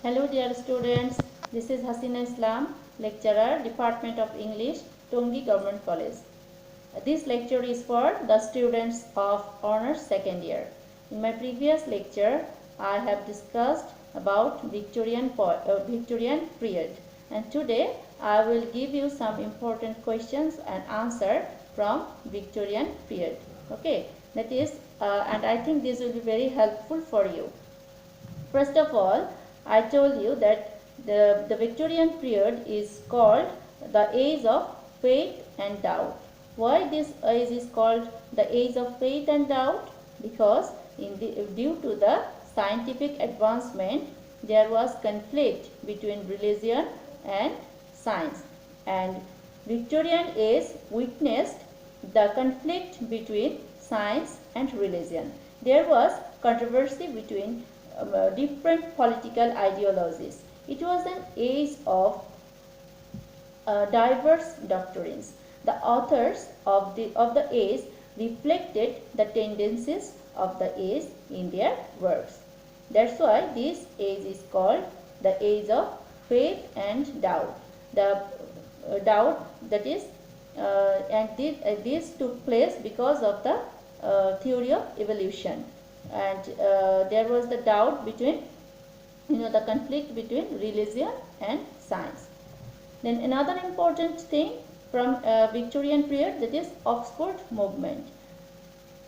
Hello dear students, this is Hasina Islam, lecturer, Department of English, Tongi Government College. This lecture is for the students of Honours second year. In my previous lecture, I have discussed about Victorian period, and today I will give you some important questions and answer from Victorian period. Okay, that is, and I think this will be very helpful for you. First of all, I told you that the Victorian period is called the age of faith and doubt. Why this age is called the age of faith and doubt? Because due to the scientific advancement, there was conflict between religion and science, and Victorian age witnessed the conflict between science and religion. There was controversy between different political ideologies. It was an age of diverse doctrines. The authors of the age reflected the tendencies of the age in their works. That's why this age is called the age of faith and doubt. The doubt, that is, and this took place because of the theory of evolution, and there was the doubt between, the conflict between religion and science. Then another important thing from Victorian period, that is Oxford movement.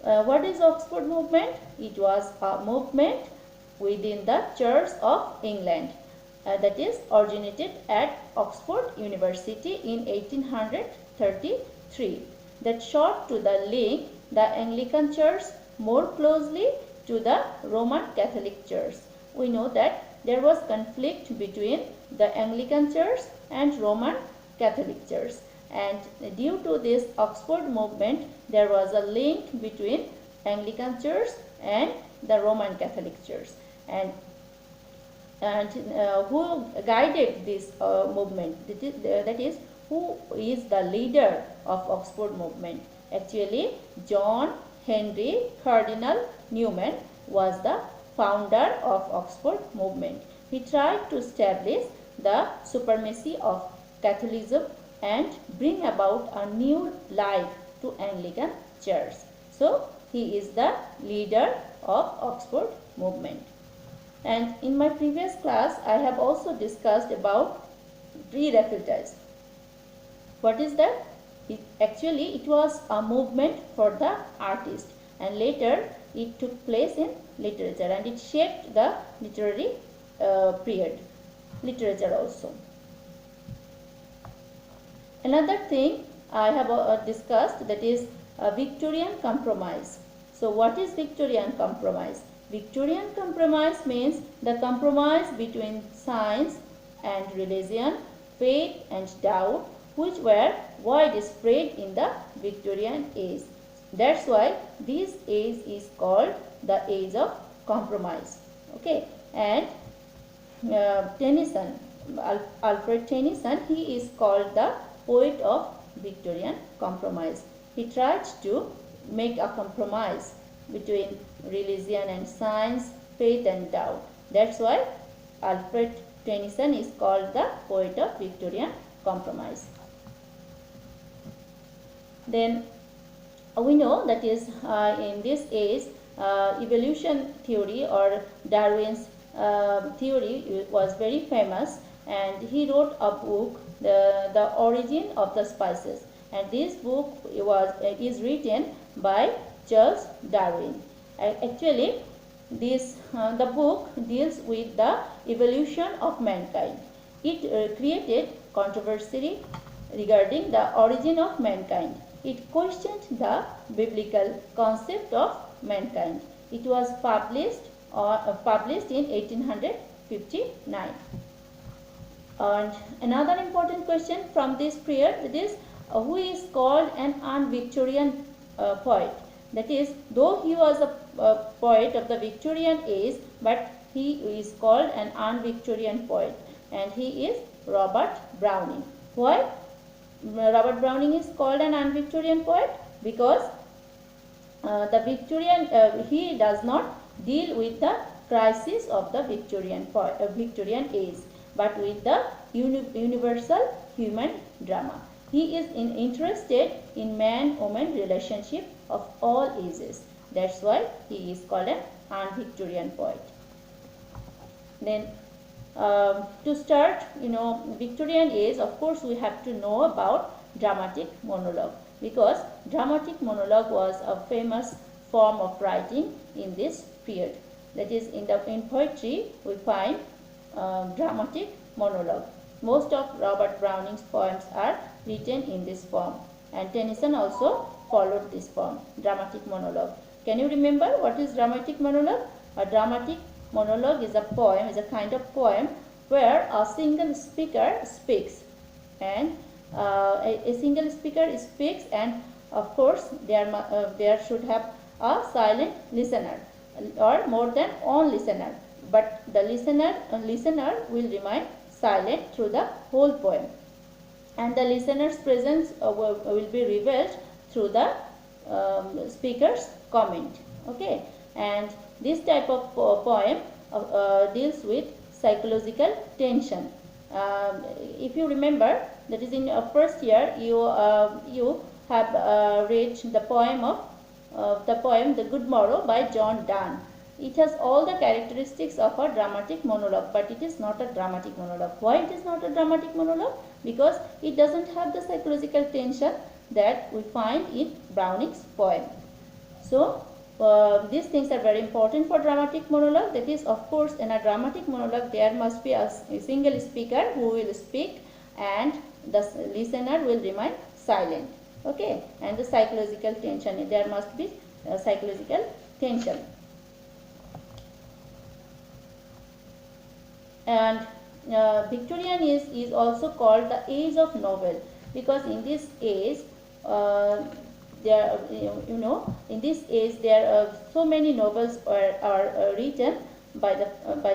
What is Oxford movement? It was a movement within the Church of England, that is originated at Oxford University in 1833, that sought to link the Anglican Church more closely to the Roman Catholic Church. We know that there was conflict between the Anglican Church and Roman Catholic Church, and due to this Oxford movement, there was a link between Anglican Church and the Roman Catholic Church. And who guided this movement? That is, who is the leader of Oxford movement? Actually, John Henry Cardinal Newman was the founder of Oxford movement. He tried to establish the supremacy of Catholicism and bring about a new life to Anglican Church. So he is the leader of Oxford movement. And in my previous class, I have also discussed about pre-Raphaelites. What is that? It was a movement for the artist, and later it took place in literature, and it shaped the literary period, literature also. Another thing I have discussed, that is Victorian compromise. So what is Victorian compromise? Victorian compromise means the compromise between science and religion, faith and doubt, which were widespread in the Victorian age. That's why this age is called the age of compromise. Okay, and Tennyson, Alfred Tennyson, he is called the poet of Victorian compromise. He tried to make a compromise between religion and science, faith and doubt. That's why Alfred Tennyson is called the poet of Victorian compromise. Then we know that is in this age evolution theory or Darwin's theory was very famous, and he wrote a book, the Origin of the Species, and this book is written by Charles Darwin. Actually, the book deals with the evolution of mankind. It created controversy regarding the origin of mankind. It questioned the biblical concept of mankind. It was published in 1859. And another important question from this period is who is called an un-Victorian poet? That is, though he was a poet of the Victorian age, but he is called an un-Victorian poet, and he is Robert Browning. Why Robert Browning is called an un-Victorian poet? Because the Victorian, he does not deal with the crisis of the Victorian age, but with the universal human drama. He is interested in man-woman relationship of all ages. That's why he is called an Victorian poet. Then to start, Victorian age, of course we have to know about dramatic monologue, because dramatic monologue was a famous form of writing in this period. That is, in poetry we find dramatic monologue. Most of Robert Browning's poems are written in this form, and Tennyson also followed this form, dramatic monologue. Can you remember what is dramatic monologue? A dramatic monologue is a kind of poem where a single speaker speaks, and a single speaker speaks, and of course there should have a silent listener or more than one listener, but the listener will remain silent through the whole poem, and the listener's presence will be revealed through the speaker's comment. Okay, and this type of poem deals with psychological tension. If you remember, that is in first year you have read the poem The Good Morrow by John Donne. It has all the characteristics of a dramatic monologue, but it is not a dramatic monologue. Why it is not a dramatic monologue? Because it doesn't have the psychological tension that we find in Browning's poem. So these things are very important for dramatic monologue. That is, of course, in a dramatic monologue there must be a single speaker who will speak, and the listener will remain silent. Okay, and the psychological tension, there must be psychological tension. And Victorian age is also called the age of novel, because in this age in this age there are so many novels are written by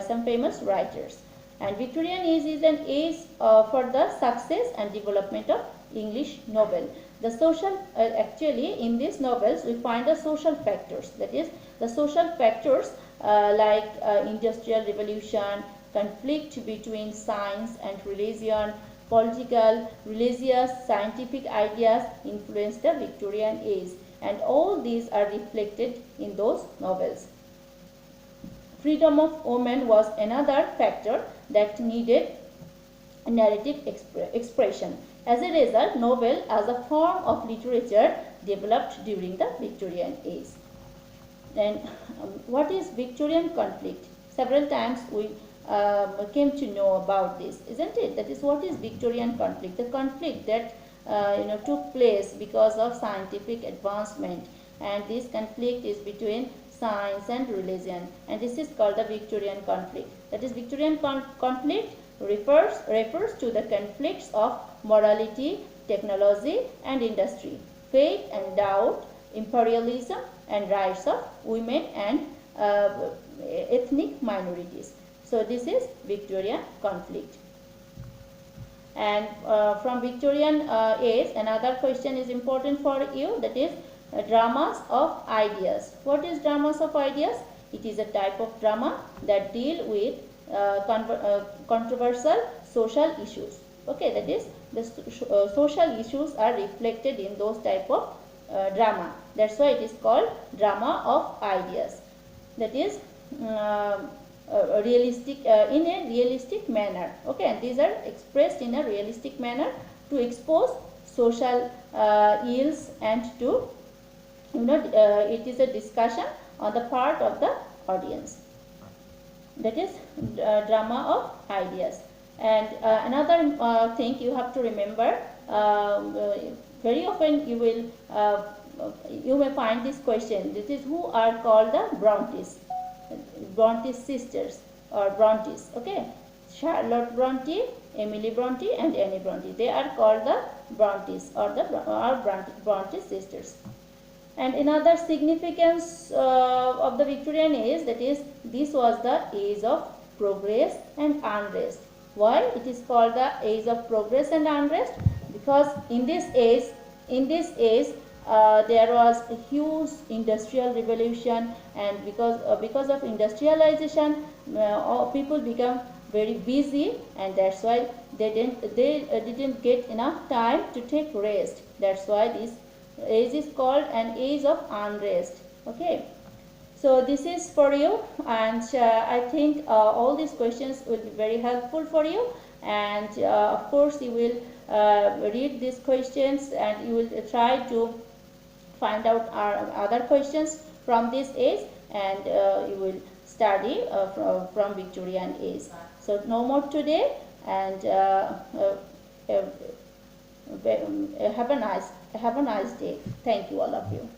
some famous writers. And Victorian age is an age for the success and development of English novel. The social actually in these novels we find the social factors, that is the social factors like industrial revolution, conflict between science and religion, political, religious, scientific ideas influenced the Victorian age, and all these are reflected in those novels. Freedom of women was another factor that needed narrative expression. As a result, novel as a form of literature developed during the Victorian age. Then what is Victorian conflict? Several times we came to know about this, isn't it? That is, what is Victorian conflict? The conflict that took place because of scientific advancement, and this conflict is between science and religion, and this is called the Victorian conflict. That is, Victorian conflict refers to the conflicts of morality, technology and industry, faith and doubt, imperialism and rights of women and ethnic minorities. So this is Victorian conflict. And from Victorian age, another question is important for you, that is dramas of ideas. What is dramas of ideas? It is a type of drama that deal with controversial social issues. Okay, that is the social issues are reflected in those type of drama. That's why it is called drama of ideas. That is realistic in a realistic manner. Okay, and these are expressed in a realistic manner to expose social ills, and to it is a discussion on the part of the audience. That is drama of ideas. And another thing you have to remember, very often you may find this question, this is who are called the Bronte sisters or Brontes. Okay, Charlotte Bronte, Emily Bronte and Annie Bronte, they are called the Brontes or Bronte sisters. And another significance of the Victorian age, that is, this was the age of progress and unrest. Why it is called the age of progress and unrest? Because in this age there was a huge industrial revolution, and because of industrialization, people become very busy, and that's why they didn't get enough time to take rest. That's why this age is called an age of unrest. Okay, so this is for you, and I think all these questions will be very helpful for you, and of course you will read these questions and you will try to find out our other questions from this age, and you will study from Victorian age. So no more today, and have a nice day. Thank you, all of you.